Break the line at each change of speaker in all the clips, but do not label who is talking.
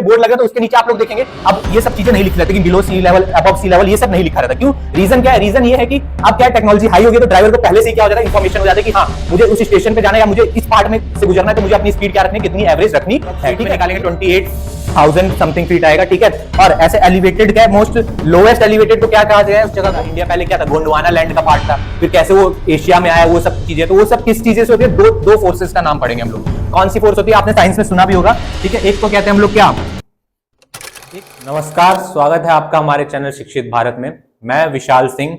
Board लगे तो उसके नीचे आप लोग देखेंगे अब ये सब चीजें नहीं लिखी रहती कि बिलो सी लेवल, अबव सी लेवल, ये सब नहीं लिखा रहता। क्यों? रीजन क्या है? रीजन ये है कि अब क्या टेक्नोलॉजी हाई हो गई तो ड्राइवर को पहले से क्या हो जाता है, इन्फॉर्मेशन हो जाता है कि हाँ मुझे उस स्टेशन पे जाना है या मुझे इस पार्ट में से गुजरना है तो मुझे अपनी स्पीड क्या रखनी है, कितनी एवरेज रखनी है। ठीक है, निकालेंगे 28,000 समथिंग फीट आएगा। ठीक है, और ऐसे एलिवेटेड क्या है, मोस्ट लोएस्ट एलिवेटेड को क्या कहा गया है उस जगह का? इंडिया पहले क्या था, गोंडवाना लैंड का पार्ट था, फिर कैसे वो एशिया में आया, वो सब चीजें। तो वो सब किस चीजें से होती है? दो फोर्सेस का नाम पढ़ेंगे हम लोग। कौन सी फोर्स होती है? आपने साइंस में सुना भी होगा। ठीक है, एक तो कहते हैं हम लोग क्या। नमस्कार, स्वागत है आपका हमारे चैनल शिक्षित भारत में। मैं विशाल सिंह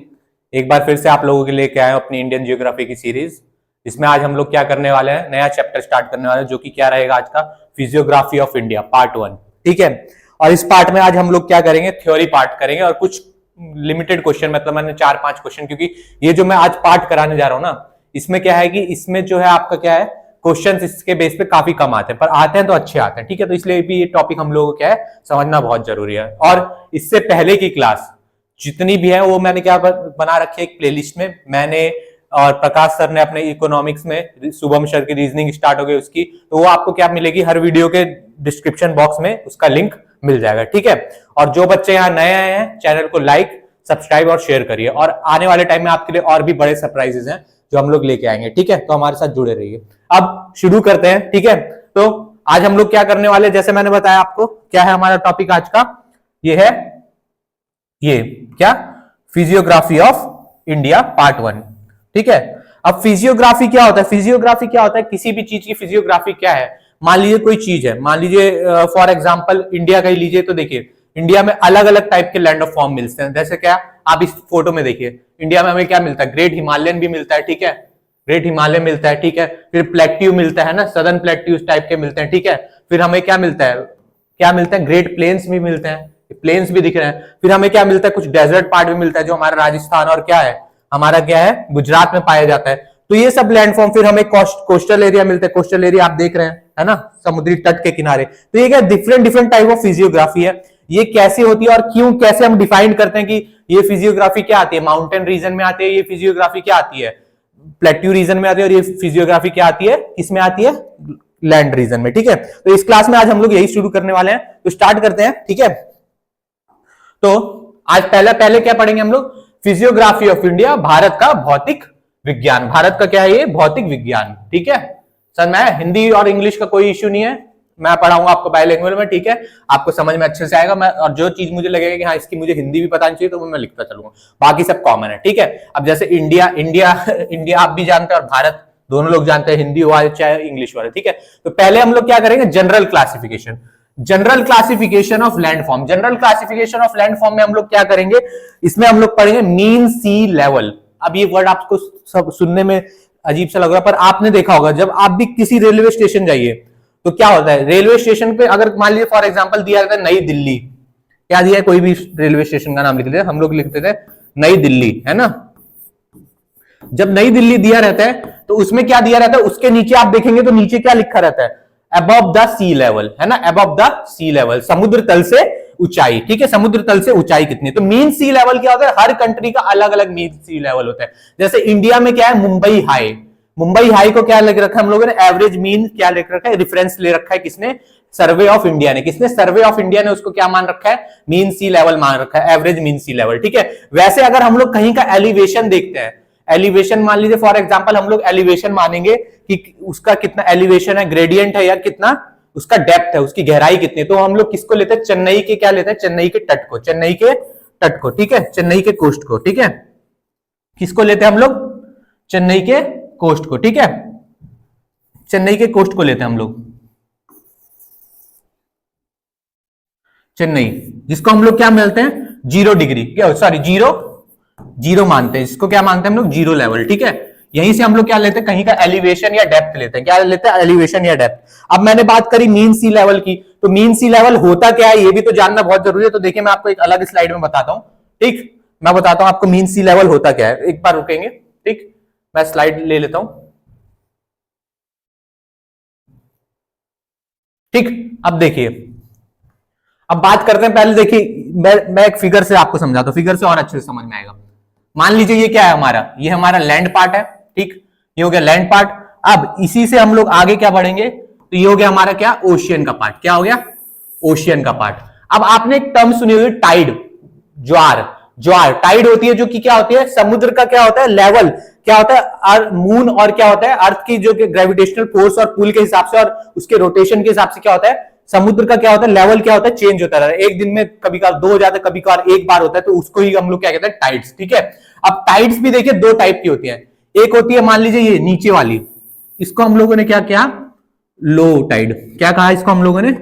एक बार फिर से आप लोगों के लिए क्या है अपनी इंडियन जियोग्राफी की सीरीज। इसमें आज हम लोग क्या करने वाले हैं, नया चैप्टर स्टार्ट करने वाले हैं, जो कि क्या रहेगा आज का, फिजियोग्राफी ऑफ इंडिया पार्ट 1। ठीक है, और इस पार्ट में आज हम लोग क्या करेंगे, थ्योरी पार्ट करेंगे और कुछ लिमिटेड क्वेश्चन, मतलब मैंने 4-5 क्वेश्चन, क्योंकि ये जो मैं आज पार्ट कराने जा रहा हूं ना, इसमें क्या है कि इसमें जो है आपका क्या है, क्वेश्चंस इसके बेस पे काफी कम आते हैं, पर आते हैं तो अच्छे आते हैं। ठीक है, तो इसलिए भी ये टॉपिक हम लोगों को क्या है समझना बहुत जरूरी है। और इससे पहले की क्लास जितनी भी है वो मैंने क्या बना रखी है एक प्लेलिस्ट में, मैंने और प्रकाश सर ने अपने इकोनॉमिक्स में, शुभम सर की रीजनिंग स्टार्ट हो गई उसकी, तो वो आपको क्या मिलेगी, हर वीडियो के डिस्क्रिप्शन बॉक्स में उसका लिंक मिल जाएगा। ठीक है, और जो बच्चे यहाँ नए आए हैं चैनल को लाइक, सब्सक्राइब और शेयर करिए, और आने वाले टाइम में आपके लिए और भी बड़े सरप्राइजेस हैं जो हम लोग लेके आएंगे। ठीक है, तो हमारे साथ जुड़े रहिए। अब शुरू करते हैं। ठीक है, तो आज हम लोग क्या करने वाले, जैसे मैंने बताया आपको, क्या है हमारा टॉपिक आज का, ये है ये क्या, फिजियोग्राफी ऑफ इंडिया पार्ट 1। ठीक है, अब फिजियोग्राफी क्या होता है? फिजियोग्राफी क्या होता है, किसी भी चीज की फिजियोग्राफी क्या है। मान लीजिए कोई चीज है, मान लीजिए फॉर एग्जांपल इंडिया का ही लीजिए, तो देखिए इंडिया में अलग अलग टाइप के लैंड ऑफ फॉर्म मिलते हैं। जैसे क्या, आप इस फोटो में देखिए, इंडिया में हमें क्या मिलता है, ग्रेट हिमालयन भी मिलता है। ठीक है, ग्रेट हिमालय मिलता है। ठीक है, फिर प्लेट्यू मिलता है ना, सदर्न प्लेट्यू टाइप के मिलते हैं। ठीक है, फिर हमें क्या मिलता है, क्या मिलता है, ग्रेट प्लेन्स भी मिलते हैं, प्लेन्स भी दिख रहे हैं। फिर हमें क्या मिलता है, कुछ डेजर्ट पार्ट भी मिलता है जो हमारा राजस्थान और क्या है, हमारा क्या है, गुजरात में पाया जाता है। तो ये सब लैंडफॉर्म, फिर हमें कोस्टल एरिया मिलता है, कोस्टल एरिया आप देख रहे हैं, है ना, समुद्री तट के किनारे। तो ये क्या different different type of physiography है। ये कैसे होती है और क्यों, कैसे हम डिफाइन करते हैं कि ये फिजियोग्राफी क्या आती है, माउंटेन रीजन में आती है ये फिजियोग्राफी, क्या आती है प्लेट्यू रीजन में आती है, और ये फिजियोग्राफी क्या आती है, किसमें आती है, लैंड रीजन में। ठीक है, तो इस क्लास में आज हम लोग यही शुरू करने वाले हैं, तो स्टार्ट करते हैं। ठीक है, तो आज पहले क्या पढ़ेंगे हम लोग, फिजियोग्राफी ऑफ इंडिया, भारत का भौतिक विज्ञान। भारत का क्या है ये, भौतिक विज्ञान। ठीक है सर, मैं हिंदी और इंग्लिश का कोई इश्यू नहीं है, मैं पढ़ाऊंगा आपको बायलैंग्वेज में। ठीक है, आपको समझ में अच्छे से आएगा। मैं और जो चीज मुझे लगेगा कि हाँ इसकी मुझे हिंदी भी पता नहीं चाहिए तो मैं लिखता चलूंगा, बाकी सब कॉमन है। ठीक है, अब जैसे इंडिया इंडिया इंडिया आप भी जानते हैं और भारत दोनों लोग जानते हैं, हिंदी वाले चाहे इंग्लिश वाले। ठीक है, तो पहले हम लोग क्या करेंगे, general classification, general classification of landform. General classification of landform में हम लोग क्या करेंगे, इसमें हम लोग पढ़ेंगे मीन सी लेवल। अब ये वर्ड आपको सब सुनने में अजीब सा लग रहा है, पर आपने देखा होगा जब आप भी किसी रेलवे स्टेशन जाइए तो क्या होता है, रेलवे स्टेशन पे अगर मान लीजिए फॉर एग्जांपल दिया रहता है नई दिल्ली, क्या दिया है, कोई भी रेलवे स्टेशन का नाम लिख देते, हम लोग लिखते थे नई दिल्ली, है ना। जब नई दिल्ली दिया रहता है तो उसमें क्या दिया रहता है, उसके नीचे आप देखेंगे तो नीचे क्या लिखा रहता है, अबव द सी लेवल, है ना, अबव द सी लेवल, समुद्र तल से ऊंचाई। ठीक है, समुद्र तल से ऊंचाई कितनी है। तो मीन सी लेवल क्या होता है, हर कंट्री का अलग अलग मीन सी लेवल होता है। जैसे इंडिया में क्या है, मुंबई हाई, मुंबई हाई को क्या लिख रखा है हम लोगों ने, एवरेज मीन क्या लिख रखा है, रेफरेंस ले रखा है किसने, सर्वे ऑफ इंडिया ने। किसने, सर्वे ऑफ इंडिया ने उसको क्या मान रखा है, मीन सी लेवल मान रखा है, एवरेज मीन सी लेवल। ठीक है, वैसे अगर हम लोग कहीं का एलिवेशन देखते हैं, एलिवेशन मान लीजिए फॉर एग्जांपल हम लोग एलिवेशन मानेंगे कि उसका कितना एलिवेशन है, ग्रेडियंट है या कितना उसका डेप्थ है, उसकी गहराई कितनी है, तो हम लोग किसको लेते हैं, चेन्नई के क्या लेते हैं, चेन्नई के तट को, चेन्नई के तट को। ठीक है, चेन्नई के कोस्ट को। ठीक है, किसको लेते हैं हम लोग, चेन्नई के कोस्ट को। ठीक है, चेन्नई के कोस्ट को लेते हैं हम लोग, चेन्नई, जिसको हम लोग क्या मिलते हैं, 0 डिग्री, क्या सॉरी जीरो मानते हैं, इसको क्या मानते हैं हम लोग, 0 लेवल। ठीक है, यहीं से हम लोग क्या लेते हैं, कहीं का एलिवेशन या डेप्थ लेते हैं, क्या लेते हैं, एलिवेशन या डेप्थ। अब मैंने बात करी मीन सी लेवल की, तो मीन सी लेवल होता क्या है ये भी तो जानना बहुत जरूरी है। तो देखिए मैं आपको एक अलग स्लाइड में बताता हूं। ठीक, मैं बताता हूं आपको मीन सी लेवल होता क्या है, एक बार रुकेंगे। ठीक, मैं स्लाइड ले लेता हूं। ठीक, अब देखिए, अब बात करते हैं, पहले देखिए मैं एक फिगर से आपको समझाता हूं, फिगर से और अच्छे से समझ में आएगा। मान लीजिए ये क्या है हमारा, ये हमारा लैंड पार्ट है। ठीक, ये हो गया लैंड पार्ट। अब इसी से हम लोग आगे क्या बढ़ेंगे, तो ये हो गया हमारा क्या, ओशियन का पार्ट। क्या हो गया, ओशियन का पार्ट। अब आपने एक टर्म सुनी होगी टाइड, ज्वार। ज्वार टाइड होती है जो कि क्या होती है, समुद्र का क्या होता है लेवल, क्या होता है मून और क्या होता है अर्थ की जो ग्रेविटेशनल फोर्स और पुल के हिसाब से और उसके रोटेशन के हिसाब से क्या होता है, समुद्र का क्या होता है लेवल क्या होता है, चेंज होता रहता है। एक दिन में कभी कभार 2 हो जाता है, कभी कभार एक बार होता है, तो उसको ही हम लोग क्या कहते हैं टाइड्स। ठीक है, अब टाइड्स भी देखिए 2 टाइप की होती है। एक होती है मान लीजिए ये नीचे वाली, इसको हम लोगों ने क्या किया, लो टाइड। क्या कहा इसको हम लोगों ने,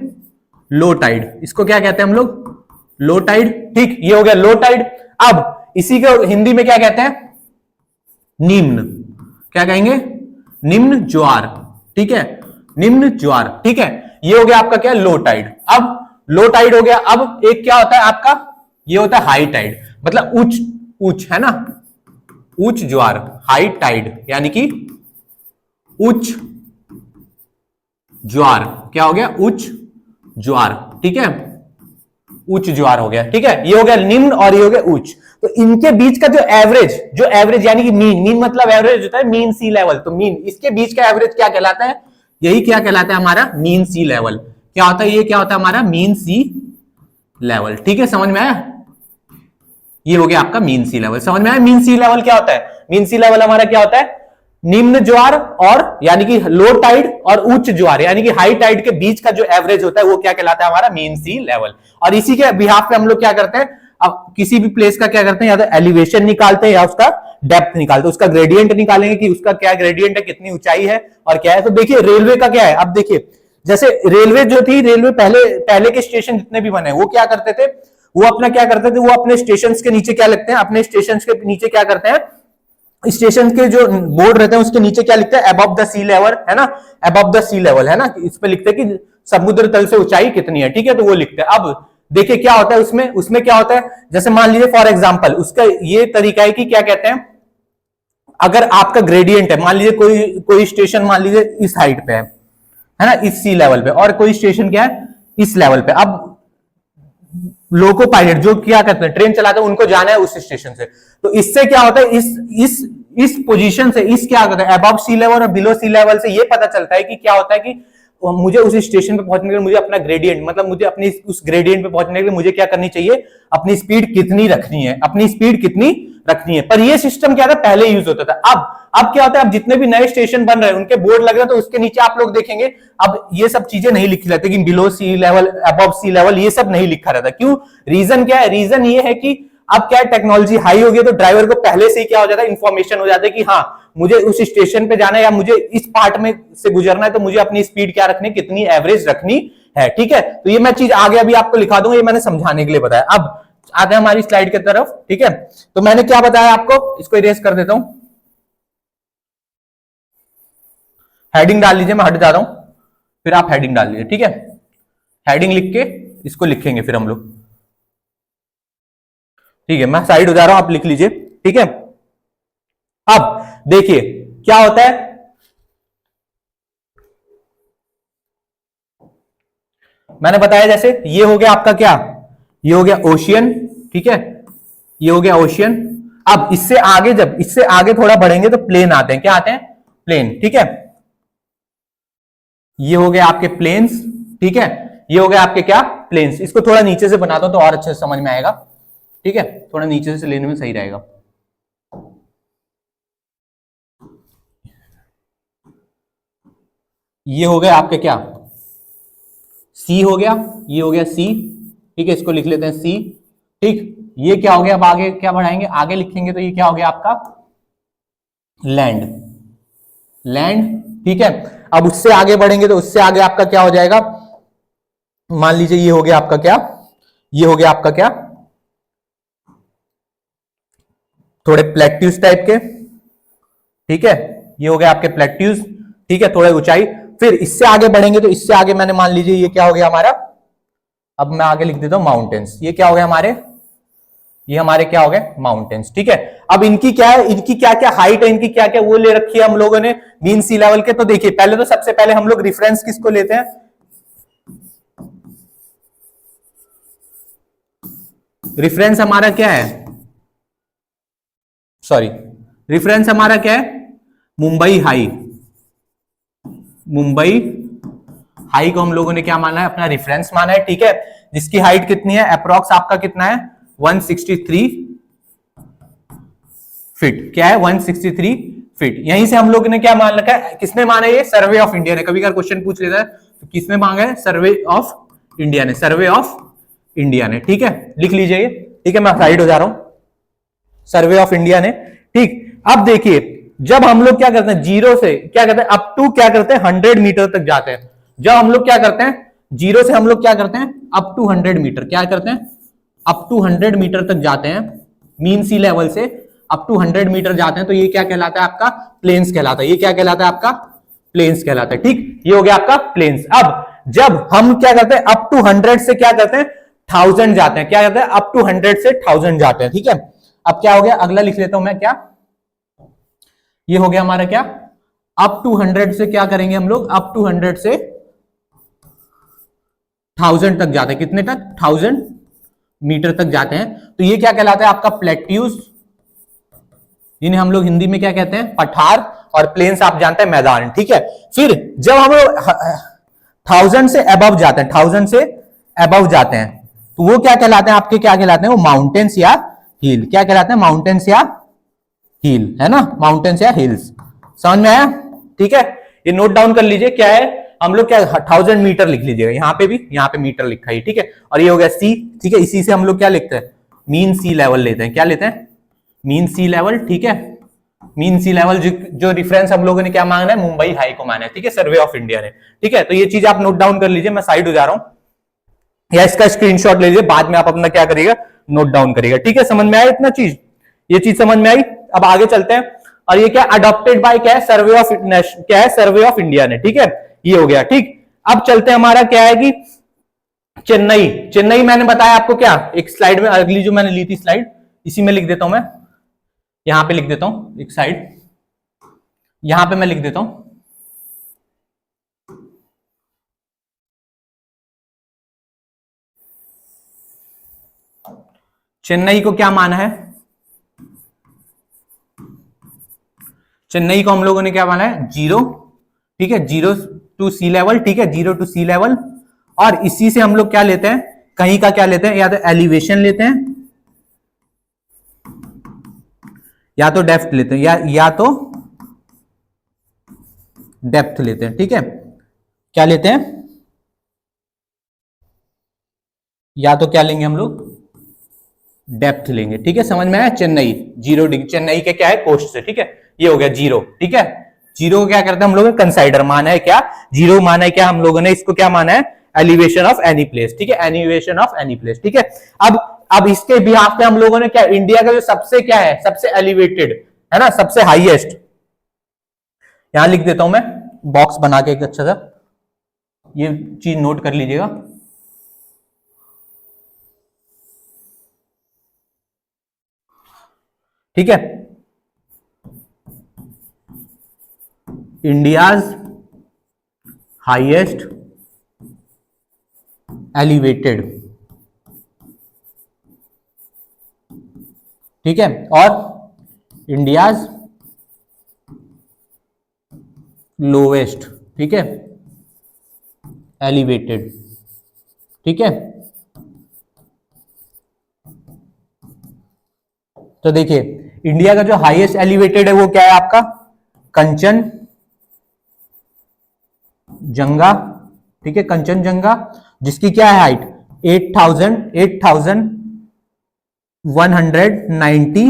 लो टाइड। इसको क्या कहते हैं हम लोग, लो टाइड। ठीक, ये हो गया लो टाइड। अब इसी को हिंदी में क्या कहते हैं, निम्न। क्या कहेंगे, निम्न ज्वार। ठीक है, निम्न ज्वार। ठीक है, ये हो गया आपका क्या, लो टाइड। अब लो टाइड हो गया। अब एक क्या होता है आपका, ये होता है हाई टाइड, मतलब उच्च, उच्च है ना, उच्च ज्वार, हाई टाइड यानी कि उच्च ज्वार। क्या हो गया, उच्च ज्वार। ठीक है, उच्च ज्वार हो गया। ठीक है, ये हो गया निम्न और ये हो गया उच्च। तो इनके बीच का जो एवरेज, जो एवरेज यानी कि मीन, मीन मतलब एवरेज होता है, मीन सी लेवल। तो मीन, इसके बीच का एवरेज क्या कहलाता है, यही क्या कहलाता है हमारा मीन सी लेवल। क्या होता है ये, क्या होता है हमारा मीन सी लेवल। ठीक है, समझ में आया, ये हो गया आपका मीन सी लेवल। समझ में आया मीन सी लेवल क्या होता है, मीन सी लेवल हमारा क्या होता है, निम्न ज्वार और यानी कि लो टाइड और उच्च ज्वार यानी कि हाई टाइड के बीच का जो एवरेज होता है वो क्या कहलाता है हमारा मीन सी लेवल। और इसी के बिहाफ पे हम लोग क्या करते हैं, अब किसी भी प्लेस का क्या करते हैं, या तो एलिवेशन निकालते हैं या उसका डेप्थ निकालते हैं, उसका ग्रेडियंट निकालेंगे कि उसका क्या ग्रेडियंट है, कितनी ऊंचाई है और क्या है। तो देखिए रेलवे का क्या है, अब देखिए जैसे रेलवे जो थी, रेलवे पहले पहले के स्टेशन जितने भी बने वो क्या करते थे, वो अपना क्या करते थे, वो अपने स्टेशन के नीचे क्या लिखते हैं, अपने स्टेशन के नीचे क्या करते हैं, स्टेशन के जो बोर्ड रहते हैं उसके नीचे क्या लिखते हैं, अबव द सी लेवल है ना, अबव द सी लेवल है ना, इस पे लिखते हैं कि समुद्र तल से ऊंचाई कितनी है। ठीक है, तो वो लिखते हैं। अब देखिए क्या होता है उसमें, उसमें क्या होता है, जैसे मान लीजिए फॉर एग्जांपल उसका ये तरीका है कि क्या कहते हैं, अगर आपका ग्रेडियंट है, मान लीजिए कोई कोई स्टेशन मान लीजिए इस हाइट पे है ना, इस सी लेवल पे, और कोई स्टेशन क्या है इस लेवल पे। अब लोको पायलट जो क्या करते हैं, ट्रेन चलाते हैं, उनको जाना है उस स्टेशन से, तो इससे क्या होता है, इस पोजीशन से, इस क्या होता है अबव सी लेवल और बिलो सी लेवल से ये पता चलता है कि क्या होता है कि मुझे उस स्टेशन पे पहुंचने के लिए मुझे अपना ग्रेडियंट, मतलब मुझे अपनी उस ग्रेडियंट पे पहुंचने के लिए मुझे क्या करनी चाहिए, अपनी स्पीड कितनी रखनी है, अपनी स्पीड कितनी रखनी है। पर ये सिस्टम क्या था, पहले यूज होता था। अब क्या होता है, अब जितने भी नए स्टेशन बन रहे हैं उनके बोर्ड लग रहे हैं, तो उसके नीचे आप लोग देखेंगे अब ये सब चीजें नहीं लिखी रहती कि बिलो सी लेवल, अबव सी लेवल, ये सब नहीं लिखा रहता। क्यों, रीजन क्या है, रीजन ये है कि अब क्या है, टेक्नोलॉजी हाई हो गई, तो ड्राइवर को पहले से ही क्या हो जाता है, इंफॉर्मेशन हो जाता है कि हाँ मुझे उस स्टेशन पे जाना है या मुझे इस पार्ट में से गुजरना है, तो मुझे अपनी स्पीड क्या रखनी, कितनी एवरेज रखनी है। ठीक है, तो ये मैं चीज आगे अभी आपको लिखा दूंगा, ये मैंने समझाने के लिए बताया। अब आते हैं हमारी स्लाइड की तरफ। ठीक है, तो मैंने क्या बताया आपको, इसको इरेज कर देता हूं, हेडिंग डाल लीजिए, मैं हट जाता हूं, फिर आप हेडिंग डाल लीजिए। ठीक है, हेडिंग लिख के इसको लिखेंगे फिर हम लोग। ठीक है, मैं साइड हो जा रहा हूं, आप लिख लीजिए। ठीक है, अब देखिए क्या होता है, मैंने बताया जैसे ये हो गया आपका क्या, ये हो गया ओशियन। ठीक है, ये हो गया ओशियन। अब इससे आगे, जब इससे आगे थोड़ा बढ़ेंगे तो प्लेन आते हैं, क्या आते हैं, प्लेन। ठीक है, ये हो गया आपके प्लेन्स। ठीक है, ये हो गया आपके क्या, प्लेन्स। इसको थोड़ा नीचे से बनाता हूं तो और अच्छे से समझ में आएगा। ठीक है, थोड़ा नीचे से लेने में सही रहेगा। ये हो गया आपके क्या, सी हो गया, ये हो गया सी। ठीक है, इसको लिख लेते हैं सी। ठीक, ये क्या हो गया, अब आगे क्या बढ़ाएंगे, आगे लिखेंगे तो ये क्या हो गया आपका, लैंड, लैंड। ठीक है, अब उससे आगे बढ़ेंगे तो उससे आगे आपका क्या हो जाएगा, मान लीजिए ये हो गया आपका क्या, ये हो गया आपका क्या, थोड़े प्लेट्यूज टाइप के। ठीक है, ये हो गया आपके प्लेट्यूज। ठीक है, थोड़ा ऊंचाई। फिर इससे आगे बढ़ेंगे तो इससे आगे मैंने मान लीजिए ये क्या हो गया हमारा, अब मैं आगे लिख देता हूं माउंटेन्स। ये क्या हो गया हमारे, ये हमारे क्या हो गए, माउंटेन्स। ठीक है, अब इनकी क्या है, इनकी क्या क्या हाइट है, इनकी क्या क्या वो ले रखी है हम लोगों ने मीन सी लेवल के। तो देखिए पहले तो सबसे पहले हम लोग रिफरेंस किसको लेते हैं, रिफरेंस हमारा क्या है, सॉरी, रिफरेंस हमारा क्या है, मुंबई हाई, मुंबई हाई को हम लोगों ने क्या माना है, अपना रेफरेंस माना है, ठीक है, जिसकी हाइट कितनी है, अप्रॉक्स आपका कितना है 163 फीट। क्या है 163 फीट। यहीं से हम लोगों ने क्या मान रखा है, किसने माना, ये सर्वे ऑफ इंडिया ने। कभी कभी क्वेश्चन पूछ लेता है तो किसने मांगा है, सर्वे ऑफ इंडिया ने, सर्वे ऑफ इंडिया ने, ठीक है, लिख लीजिए ये, ठीक है, मैं साइड हो जा रहा हूं, सर्वे ऑफ इंडिया ने, ठीक। अब देखिए जब हम लोग क्या करते हैं, जीरो से क्या करते हैं अप टू क्या करते हैं 100 मीटर तक जाते हैं। जब हम लोग क्या करते हैं जीरो से हम लोग क्या करते हैं अप टू 100 मीटर, क्या करते हैं अप टू 100 मीटर तक जाते हैं, मीन सी लेवल से अप टू 100 मीटर जाते हैं, तो ये क्या कहलाता है आपका प्लेन्स कहलाता है। ये क्या कहलाता है आपका प्लेन्स कहलाता है, ठीक, ये हो गया आपका प्लेन्स। अब जब हम क्या करते हैं अप टू 100 से क्या करते हैं 1000 जाते हैं, क्या करते हैं अप टू 100 से 1000 जाते हैं, ठीक है। अब क्या हो गया, अगला लिख लेता हूं मैं, क्या ये हो गया हमारा क्या, अप टू 100 से क्या करेंगे हम लोग, अप टू 100 से 1000 तक जाते हैं, कितने तक 1000 मीटर तक जाते हैं, तो ये क्या कहलाता है आपका प्लेट्यूज, जिन्हें हम लोग हिंदी में क्या कहते हैं पठार, और प्लेन्स आप जानते हैं मैदान, ठीक है। फिर जब हम लोग 1000 से अबव जाते हैं, 1000 से अबव जाते हैं, तो वो क्या कहलाते हैं आपके, क्या कहलाते हैं वो माउंटेन्स या हिल, क्या कहलाते हैं माउंटेन्स या हिल, है ना, माउंटेन्स या हिल्स, समझ में आया, ठीक है। ये नोट डाउन कर लीजिए, क्या है हम लोग क्या 1000 मीटर लिख लीजिएगा, यहाँ पे भी यहाँ पे मीटर लिखा है, ठीक है। और ये हो गया सी, ठीक है, इसी से हम लोग क्या लिखते हैं मीन सी लेवल लेते हैं, क्या लेते हैं मीन सी लेवल, ठीक है। मीन सी लेवल जो रेफरेंस हम लोगों ने क्या मांगना है, मुंबई हाई को माना है, ठीक है, सर्वे ऑफ इंडिया ने, ठीक है। तो ये चीज आप नोट डाउन कर लीजिए, मैं साइड हो जा रहा हूं, या इसका स्क्रीनशॉट ले लीजिए, बाद में आप अपना क्या करिएगा नोट डाउन करिएगा, ठीक है। समझ में आया इतना चीज, ये चीज समझ में आई। अब आगे चलते हैं, और ये क्या अडॉप्टेड बाय क्या है सर्वे ऑफ, क्या है सर्वे ऑफ इंडिया ने, ठीक है, ये हो गया, ठीक। अब चलते हैं, हमारा क्या है कि चेन्नई, चेन्नई मैंने बताया आपको क्या, एक स्लाइड में अगली जो मैंने ली थी स्लाइड, इसी में लिख देता हूं मैं, यहां पे लिख देता हूं एक साइड, यहां पे मैं लिख देता हूं, चेन्नई को क्या माना है, चेन्नई को हम लोगों ने क्या माना है जीरो, ठीक है, जीरो टू सी लेवल, ठीक है, जीरो टू सी लेवल। और इसी से हम लोग क्या लेते हैं, कहीं का क्या लेते हैं, या तो एलिवेशन लेते हैं, या तो डेप्थ लेते हैं, या तो डेप्थ लेते हैं, ठीक है, क्या लेते हैं, या तो क्या लेंगे हम लोग डेप्थ लेंगे, ठीक है। समझ में आया, चेन्नई जीरो डिग्री, चेन्नई के क्या है कोस्ट से, ठीक है, ये हो गया जीरो, ठीक है। जीरो को क्या करते हैं हम लोग कंसाइडर माना है, क्या जीरो माना है, क्या हम लोगों ने इसको क्या माना है एलिवेशन ऑफ एनी प्लेस, ठीक है, एलिवेशन ऑफ एनी प्लेस, ठीक है। अब इसके बिहाफ पे हम लोगों ने क्या, इंडिया का जो सबसे क्या है सबसे एलिवेटेड है ना, सबसे हाईएस्ट, यहां लिख देता हूं मैं बॉक्स बना के एक अच्छा सा, ये चीज नोट कर लीजिएगा, ठीक है। इंडियाज हाईएस्ट एलिवेटेड, ठीक है, और इंडियाज लोवेस्ट, ठीक है, एलिवेटेड, ठीक है। तो देखिए इंडिया का जो हाईएस्ट एलिवेटेड है वो क्या है आपका कंचन जंगा, ठीक है, कंचनजंगा, जिसकी क्या है हाइट 8190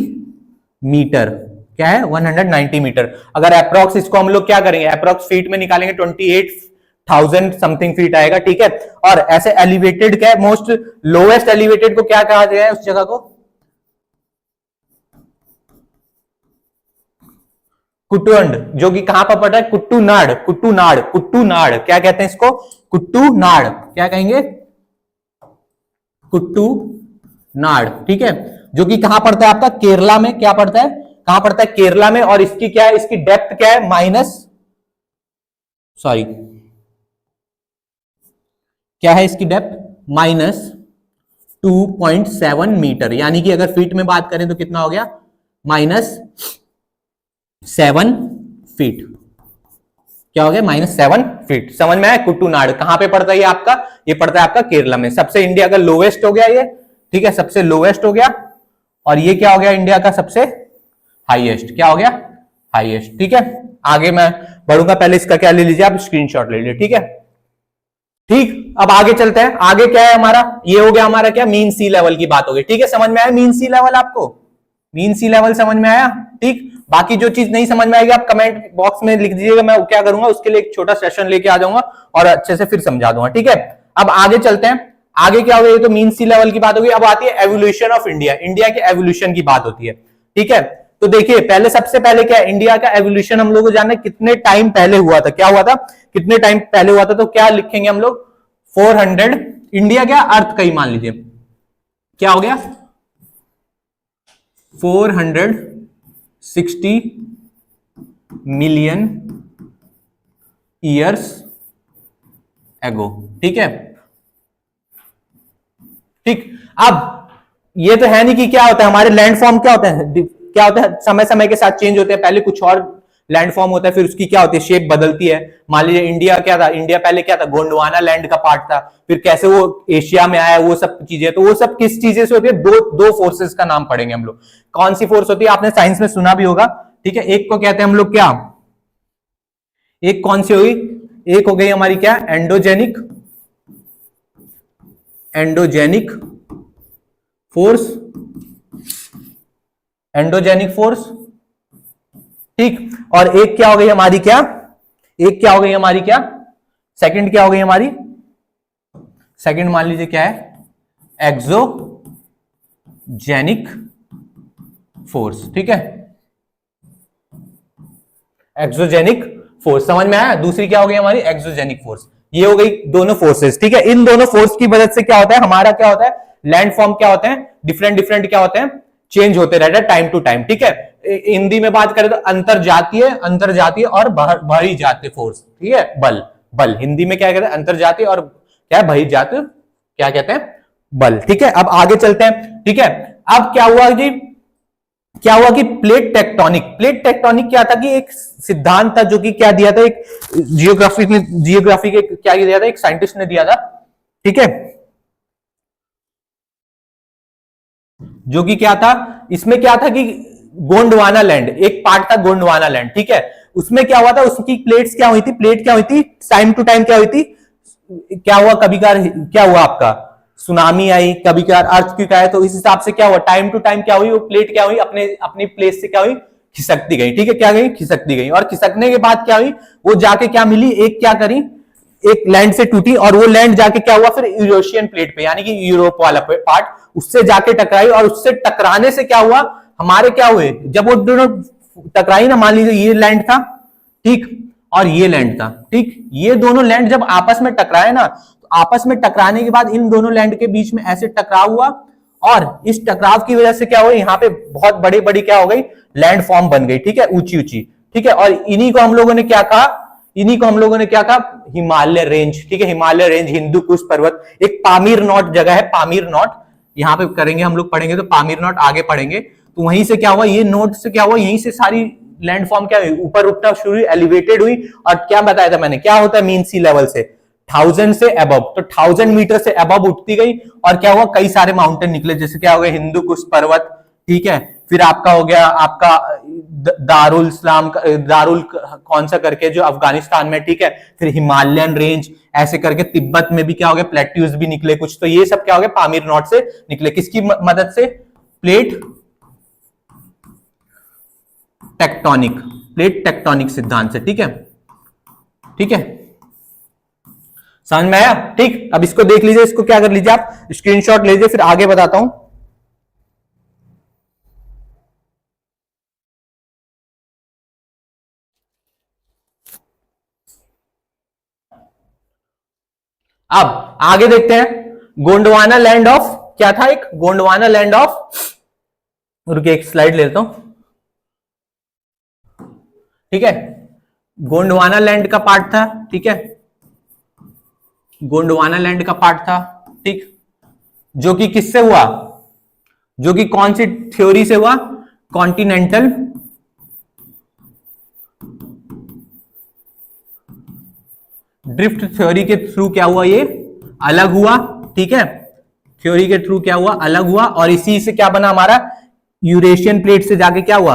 मीटर, क्या है 190 मीटर। अगर अप्रॉक्स इसको हम लोग क्या करेंगे, अप्रॉक्स फीट में निकालेंगे 28,000 समथिंग फीट आएगा, ठीक है। और ऐसे एलिवेटेड क्या है, मोस्ट लोएस्ट एलिवेटेड को क्या कहा गया है उस जगह को, कुट्टुंड, जो कि कहां पर पड़ा है, कुट्टूनाड, कुट्टूनाड, कुट्टूनाड, क्या कहते हैं इसको कुट्टूनाड, क्या कहेंगे कुट्टूनाड, ठीक है, जो कि कहां पड़ता है आपका केरला में, क्या पड़ता है कहां पड़ता है केरला में। और इसकी क्या है, इसकी डेप्थ क्या है क्या है इसकी डेप्थ -2.7 मीटर, यानी कि अगर फीट में बात करें तो कितना हो गया -7 फीट, क्या हो गया -7 फीट। समझ में आया? कुट्टूनाड कहां पे पड़ता है ये आपका? ये पड़ता है आपका केरला में। सबसे इंडिया का लोवेस्ट हो गया ये, ठीक है, सबसे लोवेस्ट हो गया। और ये क्या हो गया? इंडिया का सबसे हाईएस्ट। क्या हो गया? हाईएस्ट। ठीक है, आगे मैं बढ़ूंगा, पहले इसका क्या ले लीजिए आप, स्क्रीनशॉट ले लीजिए। ठीक है, ठीक, अब आगे चलते हैं। आगे क्या है हमारा? ये हो गया हमारा क्या, मीन सी लेवल की बात हो गई। ठीक है, समझ में आया मीन सी लेवल आपको? मीन सी लेवल समझ में आया? ठीक, बाकी जो चीज नहीं समझ में आएगी आप कमेंट बॉक्स में लिख दीजिएगा, मैं क्या करूंगा उसके लिए एक छोटा सेशन लेके आ जाऊंगा और अच्छे से फिर समझा दूंगा। ठीक है, अब आगे चलते हैं। आगे क्या हो गया? ये तो मीन सी लेवल की बात होगी। अब आती है एवोल्यूशन ऑफ इंडिया। इंडिया के एवोल्यूशन की बात होती है। ठीक है, तो देखिए पहले, सबसे पहले क्या है, इंडिया का एवोल्यूशन हम लोग को जानना है कितने टाइम पहले हुआ था। क्या हुआ था? कितने टाइम पहले हुआ था? तो क्या लिखेंगे हम लोग? 400। इंडिया क्या, अर्थ का ही मान लीजिए, क्या हो गया? 460 मिलियन ईयर्स एगो। ठीक है, ठीक। अब ये तो है नहीं कि क्या होता है हमारे लैंड फॉर्म, क्या होता है, क्या होता है, समय समय के साथ चेंज होते हैं। पहले कुछ और लैंड फॉर्म होता है, फिर उसकी क्या होती है, शेप बदलती है। मान लीजिए इंडिया क्या था, इंडिया पहले क्या था, गोंडवाना लैंड का पार्ट था, फिर कैसे वो एशिया में आया, वो सब चीजें। तो वो सब किस चीजें से होती है? दो फोर्सेस का नाम पढ़ेंगे हम लोग। कौन सी फोर्स होती है? आपने साइंस में सुना भी होगा। ठीक है, एक को कहते हैं हम लोग क्या, एक कौन सी होगी? एक हो गई हमारी क्या, endogenic, endogenic force, endogenic force. ठीक, और एक क्या हो गई हमारी क्या, एक क्या हो गई हमारी क्या, सेकंड क्या हो गई हमारी, सेकंड मान लीजिए क्या है, एक्सोजेनिक फोर्स। ठीक है, एक्सोजेनिक फोर्स, समझ में आया? दूसरी क्या हो गई हमारी, एक्सोजेनिक फोर्स। ये हो गई दोनों फोर्सेस। ठीक है, इन दोनों फोर्स की मदद से क्या होता है हमारा, क्या होता है, लैंड फॉर्म क्या होते हैं, डिफरेंट डिफरेंट क्या होते हैं, चेंज होते रहते हैं टाइम टू टाइम। ठीक है, हिंदी में बात करें तो अंतरजातीय, अंतरजातीय और बाहरी जातीय फोर्स। ठीक है, बल, बल हिंदी में क्या कहते हैं, अंतरजातीय और क्या है, बहिर्जातीय, क्या कहते हैं, बल। ठीक है, अब आगे चलते हैं। ठीक है, अब क्या हुआ जी, क्या हुआ कि प्लेट टेक्टोनिक, प्लेट टेक्टोनिक क्या था कि एक सिद्धांत था जो कि क्या दिया था, एक जियोग्राफी के क्या दिया था, एक साइंटिस्ट ने दिया था। ठीक है, जो कि क्या था, इसमें क्या था कि गोंडवाना लैंड, एक पार्ट था गोंडवाना लैंड। ठीक है, उसमें क्या हुआ था, उसकी प्लेट्स क्या हुई थी, प्लेट क्या हुई थी, टाइम टू टाइम क्या हुई थी, क्या हुआ, कभी क्या हुआ आपका, सुनामी आई, कभी क्या अर्थक्वेक आया, तो इस हिसाब से क्या हुआ, टाइम टू टाइम क्या हुई, वो प्लेट क्या हुई, अपने अपनी प्लेस से क्या हुई, खिसकती गई। ठीक है, क्या गई, खिसकती गई, और खिसकने के बाद क्या हुई, वो जाके क्या मिली, एक क्या करी, एक लैंड से टूटी, और वो लैंड जाके क्या हुआ फिर यूरोशियन प्लेट पे, यानी कि यूरोप वाला पार्ट, उससे जाके टकराई, और उससे टकराने से क्या हुआ, हमारे क्या हुए, जब वो दोनों टकराई ना, मान लीजिए ये लैंड था, ठीक, और ये लैंड था, ठीक, ये दोनों लैंड जब आपस में टकराए ना, तो आपस में टकराने के बाद इन दोनों लैंड के बीच में ऐसे टकराव हुआ, और इस टकराव की वजह से क्या हुआ, यहाँ पे बहुत बड़ी बड़ी क्या हो गई, लैंड फॉर्म बन गई। ठीक है, ऊंची ऊंची। ठीक है, और इन्हीं को हम लोगों ने क्या कहा, इन्हीं को हम लोगों ने क्या कहा, हिमालय रेंज। ठीक है, हिमालय रेंज, हिंदू कुश पर्वत, एक पामीर नॉट जगह है, पामीर नॉट, यहां पे करेंगे हम लोग, पढ़ेंगे तो पामीर नॉट आगे पढ़ेंगे, तो वहीं से क्या हुआ, ये नोट से क्या हुआ, यहीं से सारी लैंडफॉर्म क्या हुई, ऊपर उठना शुरू हुई, एलिवेटेड हुई, और क्या बताया था मैंने, क्या होता है मीन सी लेवल से 1000 से अबव, तो 1000 मीटर से अबव उठती गई, और क्या हुआ, कई सारे माउंटेन निकले, जैसे क्या हो गया, हिंदू कुश पर्वत। ठीक है, फिर आपका हो गया आपका दारुल इस्लाम, दारुल कौन सा करके जो अफगानिस्तान में। ठीक है, फिर हिमालयन रेंज, ऐसे करके तिब्बत में भी क्या हो गया, प्लेट्यूज भी निकले कुछ, तो ये सब क्या हो गया, पामीर नॉट से निकले, किसकी मदद से, प्लेट टेक्टोनिक, प्लेट टेक्टोनिक सिद्धांत से। ठीक है, ठीक है, समझ में आया? ठीक, अब इसको देख लीजिए, इसको क्या कर लीजिए आप, स्क्रीनशॉट लीजिए, फिर आगे बताता हूं। अब आगे देखते हैं, गोंडवाना लैंड ऑफ, क्या था, एक गोंडवाना लैंड ऑफ, रुकिए एक स्लाइड ले लेता हूं। ठीक है, गोंडवाना लैंड का पार्ट था। ठीक है, गोंडवाना लैंड का पार्ट था। ठीक, जो कि किससे हुआ, जो कि कौन सी थ्योरी से हुआ, कॉन्टिनेंटल ड्रिफ्ट थ्योरी के थ्रू क्या हुआ, ये अलग हुआ, ठीक है, थ्योरी के थ्रू क्या हुआ, अलग हुआ, और इसी से क्या बना हमारा, यूरेशियन प्लेट से जाके क्या हुआ,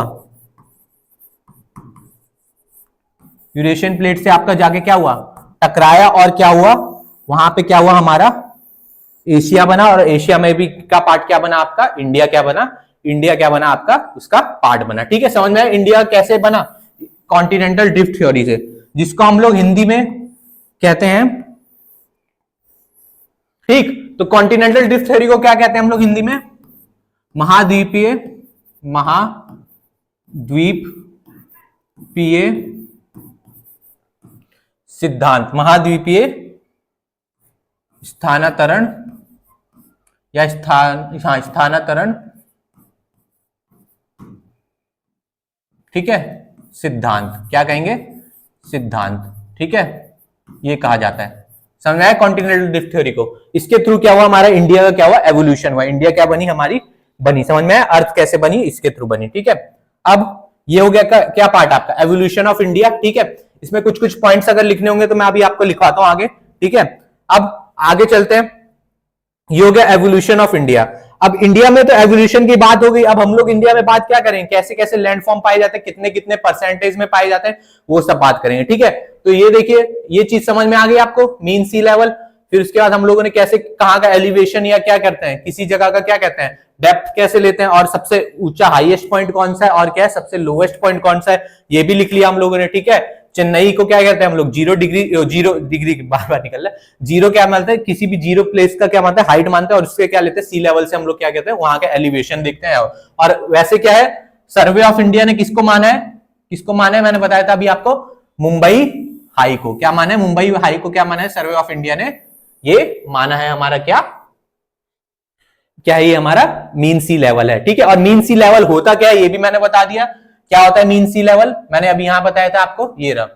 यूरेशियन प्लेट से आपका जाके क्या हुआ, टकराया, और क्या हुआ वहां पे, क्या हुआ हमारा एशिया बना, और एशिया में भी का पार्ट क्या बना आपका, इंडिया क्या बना, इंडिया क्या बना आपका, उसका पार्ट बना, ठीक है, समझ में आया इंडिया कैसे बना, कॉन्टिनेंटल ड्रिफ्ट थ्योरी से, जिसको हम लोग हिंदी में कहते हैं, ठीक, तो कॉन्टिनेंटल ड्रिफ्ट थ्योरी को क्या कहते हैं हम लोग हिंदी में, महाद्वीपीय सिद्धांत, महाद्वीपीय स्थानांतरण या स्थानांतरण, ठीक है, सिद्धांत, क्या कहेंगे, सिद्धांत, ठीक है, ये कहा जाता है, समझ आया कॉन्टिनेंटल ड्रिफ्ट थ्योरी को। इसके थ्रू क्या हुआ हमारा, इंडिया का क्या हुआ, एवोल्यूशन हुआ, इंडिया क्या बनी हमारी, बनी, समझ में आया, अर्थ कैसे बनी, इसके थ्रू बनी, ठीक है। अब ये हो गया क्या पार्ट आपका, एवोल्यूशन ऑफ इंडिया, ठीक है, इसमें कुछ कुछ पॉइंट्स अगर लिखने होंगे तो मैं अभी आपको लिखवाता हूं आगे, ठीक है। अब आगे चलते हैं, ये हो गया एवोल्यूशन ऑफ इंडिया। अब इंडिया में तो एवोल्यूशन की बात हो गई, अब हम लोग इंडिया में बात क्या करें, कैसे कैसे लैंडफॉर्म पाए जाते हैं, कितने कितने परसेंटेज में पाए जाते हैं, वो सब बात करेंगे, ठीक है। तो ये देखिए, ये चीज समझ में आ गई आपको, मीन सी लेवल, फिर उसके बाद हम लोगों ने कैसे कहाँ का एलिवेशन या क्या करते हैं, किसी जगह का क्या कहते हैं, डेप्थ कैसे लेते हैं, और सबसे ऊंचा हाईएस्ट पॉइंट कौन सा है, और क्या है सबसे लोवेस्ट पॉइंट कौन सा है, ये भी लिख लिया हम लोगों ने, ठीक है। चेन्नई को क्या कहते हैं हम लोग, जीरो डिग्री बार बार निकल रहा है, जीरो क्या मानते हैं, किसी भी जीरो प्लेस का क्या मानते हैं, हाइट मानते हैं, और उसके क्या लेते हैं, सी लेवल से हम लोग क्या कहते हैं, वहां का एलिवेशन देखते हैं। और वैसे क्या है, सर्वे ऑफ इंडिया ने किसको माना है, किसको माना है, मैंने बताया था अभी आपको, मुंबई हाई को, क्या माना है, मुंबई हाई को क्या माना है, सर्वे ऑफ इंडिया ने ये माना है हमारा क्या है, ये हमारा मीन सी लेवल है, ठीक है। और मीन सी लेवल होता क्या है, ये भी मैंने बता दिया, क्या होता है मीन सी लेवल, मैंने अभी यहां बताया था आपको, ये रहा,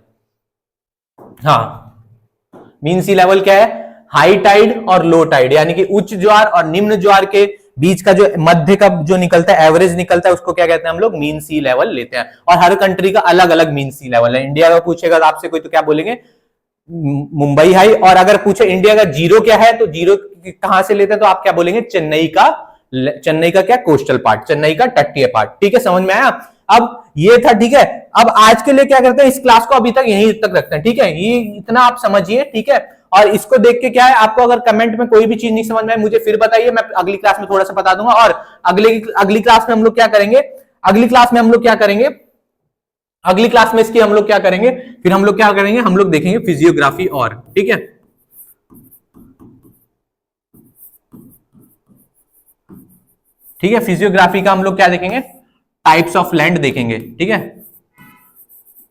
हाँ, मीन सी लेवल क्या है, हाई टाइड और लो टाइड, यानी कि उच्च ज्वार और निम्न ज्वार के बीच का जो मध्य का जो निकलता है, एवरेज निकलता है, उसको क्या कहते हैं हम लोग, मीन सी लेवल लेते हैं। और हर कंट्री का अलग अलग मीन सी लेवल है, इंडिया का पूछेगा आपसे कोई तो क्या बोलेंगे, मुंबई हाई, और अगर पूछे इंडिया का जीरो क्या है, तो जीरो कहां से लेते हैं, तो आप क्या बोलेंगे, चेन्नई का क्या, कोस्टल पार्ट, चेन्नई का तटीय पार्ट, ठीक है, समझ में आया। अब ये था, ठीक है। अब आज के लिए क्या करते हैं, इस क्लास को अभी तक यहीं तक रखते हैं, ठीक है, ये इतना आप समझिए, ठीक है। और इसको देख के क्या है, आपको अगर कमेंट में कोई भी चीज नहीं समझ में आए मुझे फिर बताइए, मैं अगली क्लास में थोड़ा सा बता दूंगा। और अगली क्लास में हम लोग क्या करेंगे, अगली क्लास में हम लोग क्या करेंगे, अगली क्लास में इसकी हम लोग क्या करेंगे, फिर हम लोग क्या करेंगे, हम लोग देखेंगे फिजियोग्राफी, और ठीक है, ठीक है, फिजियोग्राफी का हम लोग क्या देखेंगे, टाइप्स ऑफ लैंड देखेंगे, ठीक है,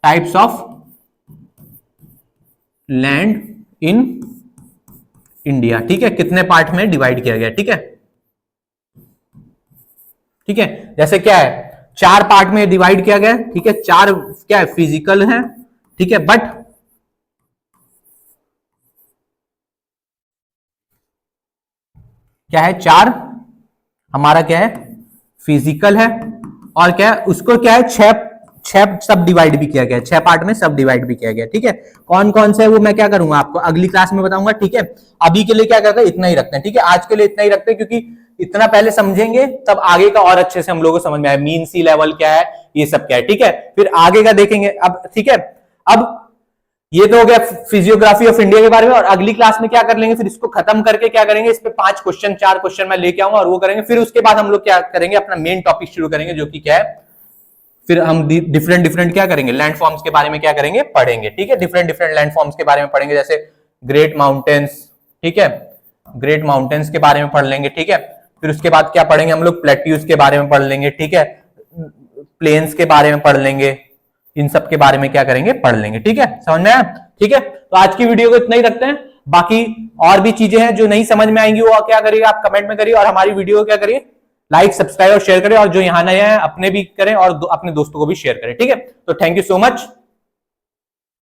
types of land in India, ठीक है, कितने पार्ट में डिवाइड किया गया, ठीक है, ठीक है, जैसे क्या है, 4 पार्ट में डिवाइड किया गया, ठीक है, 4 क्या है, फिजिकल है, ठीक है, बट क्या है, 4 हमारा क्या है, फिजिकल है, और क्या है, उसको क्या है, 6 सब डिवाइड भी किया गया, 6 पार्ट में सब डिवाइड भी किया गया, ठीक है। कौन कौन से है वो मैं क्या करूंगा आपको अगली क्लास में बताऊंगा, ठीक है। अभी के लिए क्या करते हैं, इतना ही रखते हैं, ठीक है, आज के लिए इतना ही रखते हैं, क्योंकि इतना पहले समझेंगे तब आगे का और अच्छे से हम लोगों को समझ में आए, मीन सी लेवल क्या है, ये सब क्या है, ठीक है, फिर आगे का देखेंगे अब, ठीक है। अब ये तो हो गया फिजियोग्राफी ऑफ इंडिया के बारे में, और अगली क्लास में क्या कर लेंगे, फिर इसको खत्म करके क्या करेंगे, इस पे 5 क्वेश्चन 4 क्वेश्चन मैं लेके आऊंगा और वो करेंगे, फिर उसके बाद हम लोग क्या करेंगे, अपना मेन टॉपिक शुरू करेंगे, जो कि क्या है, फिर हम डिफरेंट क्या करेंगे, लैंड फॉर्म्स के बारे में क्या करेंगे, पढ़ेंगे, ठीक है, डिफरेंट लैंड फॉर्म्स के बारे में पढ़ेंगे, जैसे ग्रेट माउंटेन्स, ठीक है, ग्रेट माउंटेन्स के बारे में पढ़ लेंगे, ठीक है। फिर उसके बाद क्या पढ़ेंगे हम लोग, प्लेट्यूज के बारे में पढ़ लेंगे, ठीक है, प्लेन्स के बारे में पढ़ लेंगे, इन सब के बारे में क्या करेंगे, पढ़ लेंगे, ठीक है, समझ में आया, ठीक है। तो आज की वीडियो को इतना ही रखते हैं, बाकी और भी चीजें हैं जो नहीं समझ में आएंगी वो क्या करिएगा, आप कमेंट में करिए, और हमारी वीडियो को क्या करिए, लाइक सब्सक्राइब और शेयर करें, और जो यहां नए हैं अपने भी करें और अपने दोस्तों को भी शेयर करें, ठीक है। तो थैंक यू सो मच।